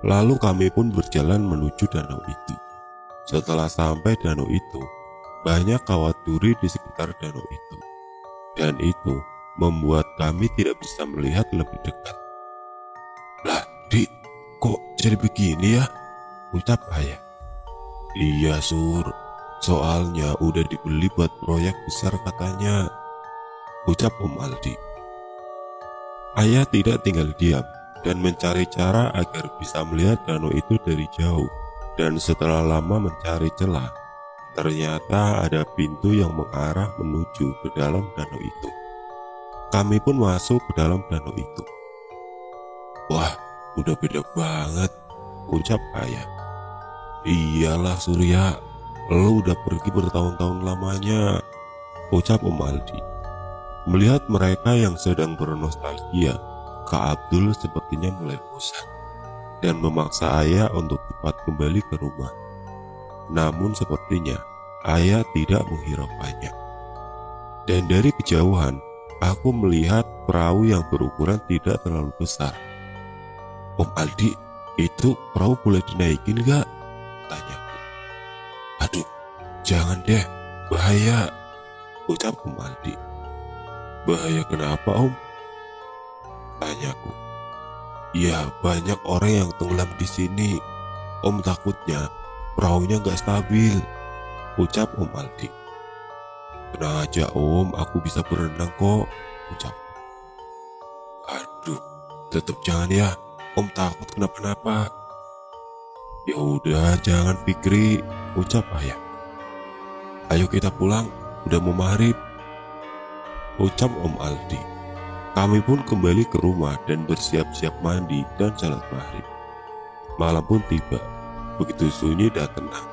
Lalu kami pun berjalan menuju danau itu. Setelah sampai danau itu, banyak kawat duri di sekitar danau itu. Dan itu membuat kami tidak bisa melihat lebih dekat. "Lah, Dik, kok jadi begini ya?" ucap ayah. "Iya, Sur. Soalnya udah dibeli buat proyek besar katanya," ucap Om Aldi. Ayah tidak tinggal diam dan mencari cara agar bisa melihat danau itu dari jauh. Dan setelah lama mencari celah, ternyata ada pintu yang mengarah menuju ke dalam danau itu. Kami pun masuk ke dalam danau itu. "Wah, udah beda banget," ucap ayah. "Iyalah Surya, lo udah pergi bertahun-tahun lamanya," ucap Om Aldi. Melihat mereka yang sedang bernostalgia, Kak Abdul sepertinya mulai bosan dan memaksa ayah untuk cepat kembali ke rumah. Namun sepertinya ayah tidak menghiraukannya. Dan dari kejauhan, aku melihat perahu yang berukuran tidak terlalu besar. "Om Aldi, itu perahu boleh dinaikin gak?" tanyaku. "Aduh, jangan deh, bahaya," ucap Om Aldi. "Bahaya kenapa, Om?" tanyaku. "Ya, banyak orang yang tenggelam di sini. Om takutnya perahunya gak stabil," ucap Om Aldi. "Tenang aja Om, aku bisa berenang kok," ucap. "Aduh, tetap jangan ya, Om takut kenapa-napa." "Ya udah, jangan Fikri," ucap ayah. "Ayo kita pulang, udah mau maghrib," ucap Om Aldi. Kami pun kembali ke rumah dan bersiap-siap mandi dan salat maghrib. Malam pun tiba, begitu sunyi dan tenang.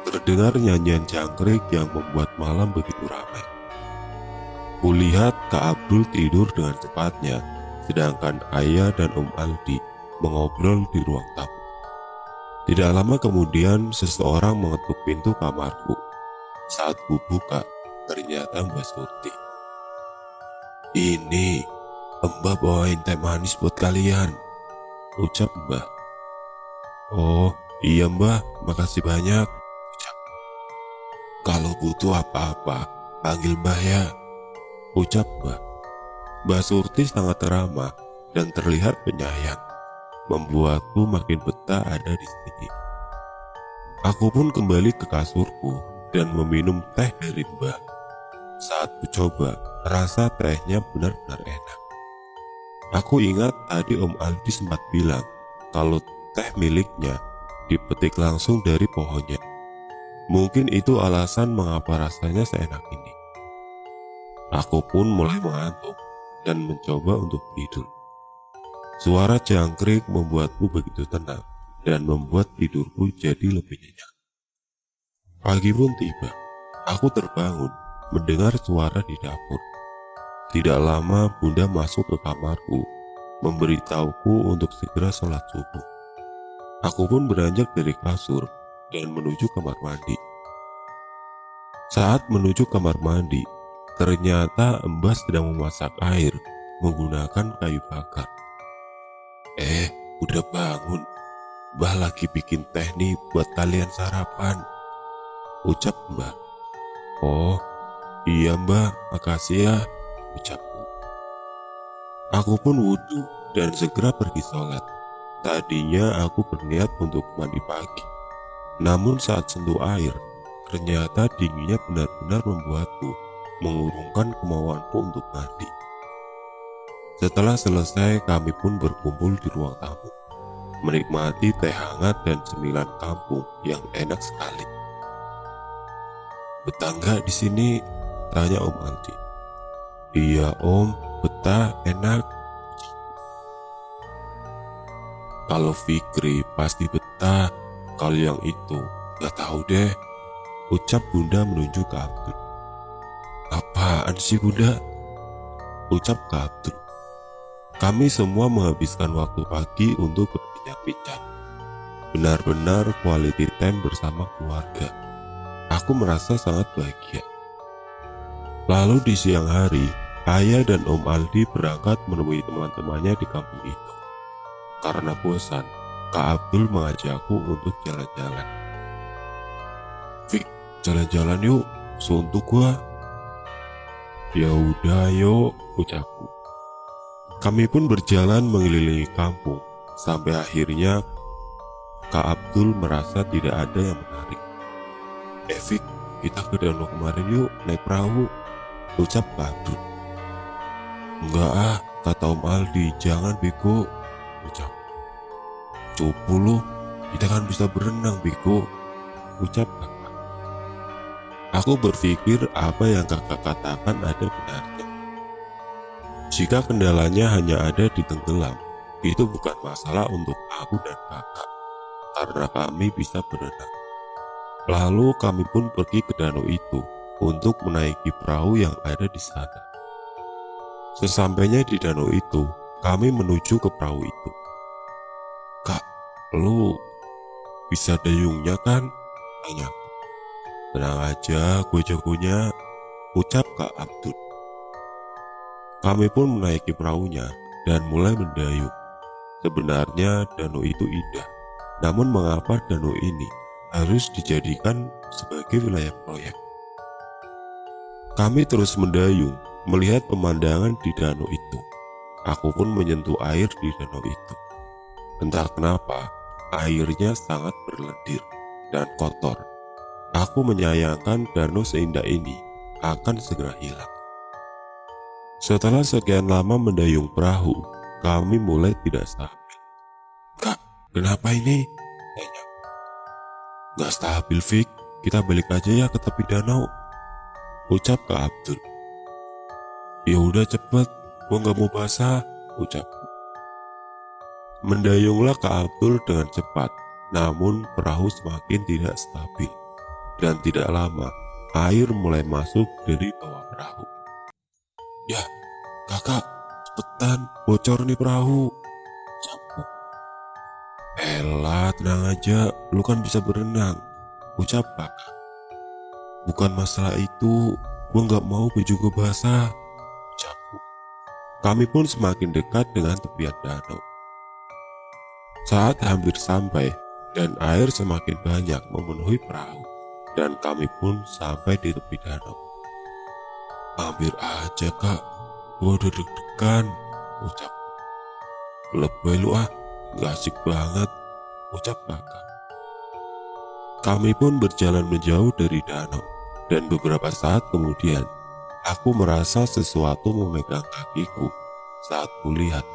Terdengar nyanyian jangkrik yang membuat malam begitu ramai. Kulihat Kak Abdul tidur dengan cepatnya, sedangkan ayah dan Om Aldi mengobrol di ruang tamu. Tidak lama kemudian seseorang mengetuk pintu kamarku. Saat ku buka, ternyata Mbak Surti. "Ini, Mbak bawain teh manis buat kalian," ucap Mbah. "Oh iya Mbah, makasih banyak," ucap. "Kalau butuh apa-apa, panggil Mbah ya," ucap Mbah. Mbak Surti sangat ramah dan terlihat penyayang, membuatku makin betah ada di sini. Aku pun kembali ke kasurku dan meminum teh dari Mbah. Saat ku coba, rasa tehnya benar-benar enak. Aku ingat tadi Om Aldi sempat bilang kalau teh miliknya dipetik langsung dari pohonnya. Mungkin itu alasan mengapa rasanya seenak ini. Aku pun mulai mengantuk dan mencoba untuk tidur. Suara jangkrik membuatku begitu tenang dan membuat tidurku jadi lebih nyenyak. Pagi pun tiba. Aku terbangun mendengar suara di dapur. Tidak lama Bunda masuk ke kamarku, memberitahuku untuk segera sholat subuh. Aku pun beranjak dari kasur dan menuju kamar mandi. Saat menuju kamar mandi, ternyata Mbah sedang memasak air menggunakan kayu bakar. Udah bangun. Mbah lagi bikin teh nih buat kalian sarapan," ucap Mbah. "Oh, iya Mbah, makasih ya," ucapku. Aku pun wudhu dan segera pergi sholat. Tadinya aku berniat untuk mandi pagi. Namun saat sentuh air, ternyata dinginnya benar-benar membuatku mengurungkan kemauanku untuk mandi. Setelah selesai, kami pun berkumpul di ruang tamu, menikmati teh hangat dan cemilan kampung yang enak sekali. "Betah nggak di sini?" tanya Om Aldi. "Iya Om, betah, enak." "Kalau Fikri pasti betah, kalau yang itu nggak tahu deh," ucap Bunda menunjuk ke Abdul. "Apaan sih Bunda?" ucap Kak Abdul. Kami semua menghabiskan waktu pagi untuk berbincang-bincang. Benar-benar quality time bersama keluarga. Aku merasa sangat bahagia. Lalu di siang hari, ayah dan Om Aldi berangkat menemui teman-temannya di kampung itu. Karena bosan, Kak Abdul mengajakku untuk jalan-jalan. "Fik, jalan-jalan yuk, suntuk gua." "Ya udah yuk," ucapku. Kami pun berjalan mengelilingi kampung, sampai akhirnya Kak Abdul merasa tidak ada yang menarik. "Fik, kita ke danau kemarin yuk, naik perahu," ucap Kak Abdul. "Enggak ah," kata Om Aldi, "jangan bego," ucap. "Cupu lu, kita kan bisa berenang bego," ucap kakak. Aku berpikir apa yang kakak katakan ada benarnya. Jika kendalanya hanya ada di tenggelam, itu bukan masalah untuk aku dan kakak, karena kami bisa berenang. Lalu kami pun pergi ke danau itu untuk menaiki perahu yang ada di sana. Sesampainya di danau itu, kami menuju ke perahu itu. "Kak, lu bisa dayungnya kan?" tanya. "Tenang aja, gue jagonya," ucap Kak Abdul. Kami pun menaiki perahunya dan mulai mendayung. Sebenarnya danau itu indah, namun mengapa danau ini harus dijadikan sebagai wilayah proyek? Kami terus mendayung, melihat pemandangan di danau itu. Aku pun menyentuh air di danau itu. Entah kenapa, airnya sangat berlendir dan kotor. Aku menyayangkan danau seindah ini akan segera hilang. Setelah sekian lama mendayung perahu, kami mulai tidak stabil. "Kak, kenapa ini?" tanya. "Gak stabil, Fik. Kita balik aja ya ke tepi danau," ucap Kak Abdul. "Ya udah cepet, gua gak mau basah," ucapku. Mendayunglah Kak Abdul dengan cepat, namun perahu semakin tidak stabil. Dan tidak lama, air mulai masuk dari bawah perahu. "Ya, kakak, cepetan, bocor nih perahu," ucapku. "Elah, tenang aja, lu kan bisa berenang," ucap kakak. "Bukan masalah itu, gua gak mau baju gua basah," ucapku. Kami pun semakin dekat dengan tepian danau. Saat hampir sampai, dan air semakin banyak memenuhi perahu, dan kami pun sampai di tepi danau. "Hampir aja kak, gua udah deg-degan," ucapku. "Lebay lu ah, gak asik banget," ucap kakak. Kami pun berjalan menjauh dari danau, dan beberapa saat kemudian, aku merasa sesuatu memegang kakiku saat kulihat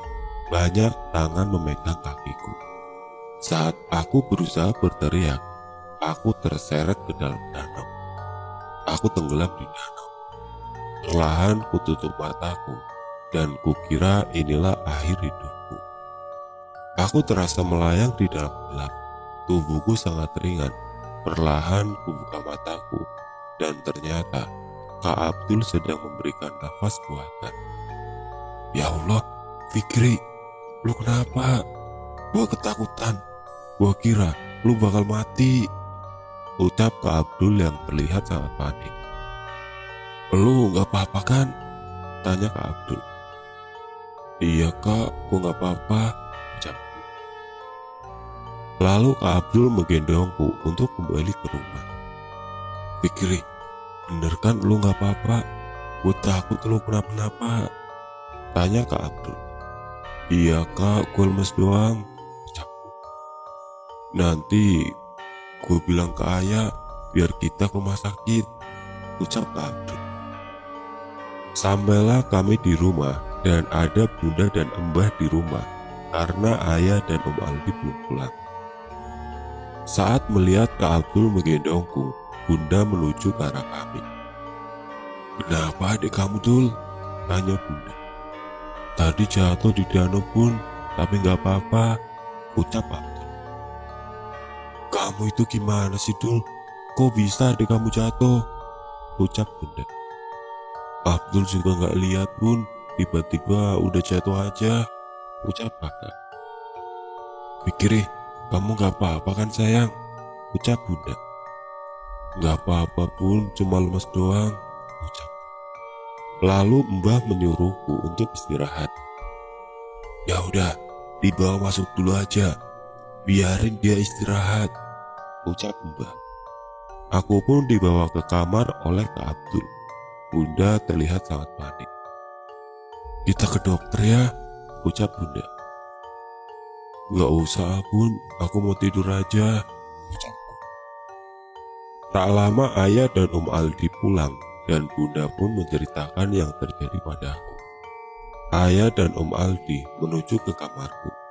banyak tangan memegang kakiku. Saat aku berusaha berteriak, aku terseret ke dalam danau. Aku tenggelam di danau. Perlahan kututup mataku, dan kukira inilah akhir hidupku. Aku terasa melayang di dalam gelap. Tubuhku sangat ringan. Perlahan kubuka mataku, dan ternyata Kak Abdul sedang memberikan nafas buatan. "Ya Allah, Fikri, lu kenapa?" "Gua ketakutan. Gua kira lu bakal mati," ucap Kak Abdul yang terlihat sangat panik. "Lu gak apa-apa kan?" tanya Kak Abdul. "Iya kak, gua gak apa-apa," ucapku. Lalu Kak Abdul menggendongku untuk kembali ke rumah. "Fikri, bener kan lu gak apa-apa? Gue takut lu kenapa-napa," tanya Kak Abdul. "Iya kak, gue lemes doang," ucapku. "Nanti gue bilang ke ayah biar kita ke rumah sakit," ucap Kak Abdul. Sampailah kami di rumah, dan ada bunda dan embah di rumah karena ayah dan Om Aldi belum pulang. Saat melihat Kak Abdul menggendongku, bunda menuju ke arah kami. "Kenapa adik kamu, Dul?" tanya bunda. "Tadi jatuh di danau bun, tapi gak apa-apa," ucap Abdul. "Kamu itu gimana sih, Dul? Kok bisa adik kamu jatuh?" ucap bunda. "Abdul juga gak lihat bun, tiba-tiba udah jatuh aja," ucap kakak. "Fikri, kamu gak apa-apa kan sayang?" ucap bunda. "Gak apa-apa bun, cuma lemas doang," ucap. Lalu mbah menyuruhku untuk istirahat. "Ya udah, dibawa masuk dulu aja. Biarin dia istirahat, ucap Mbah. Aku pun dibawa ke kamar oleh Kak Abdul. Bunda terlihat sangat panik. Kita ke dokter ya, ucap Bunda. Gak usah Bun, aku mau tidur aja, ucapku. Tak lama ayah dan Om Aldi pulang dan Bunda pun menceritakan yang terjadi padaku. Ayah dan Om Aldi menuju ke kamarku.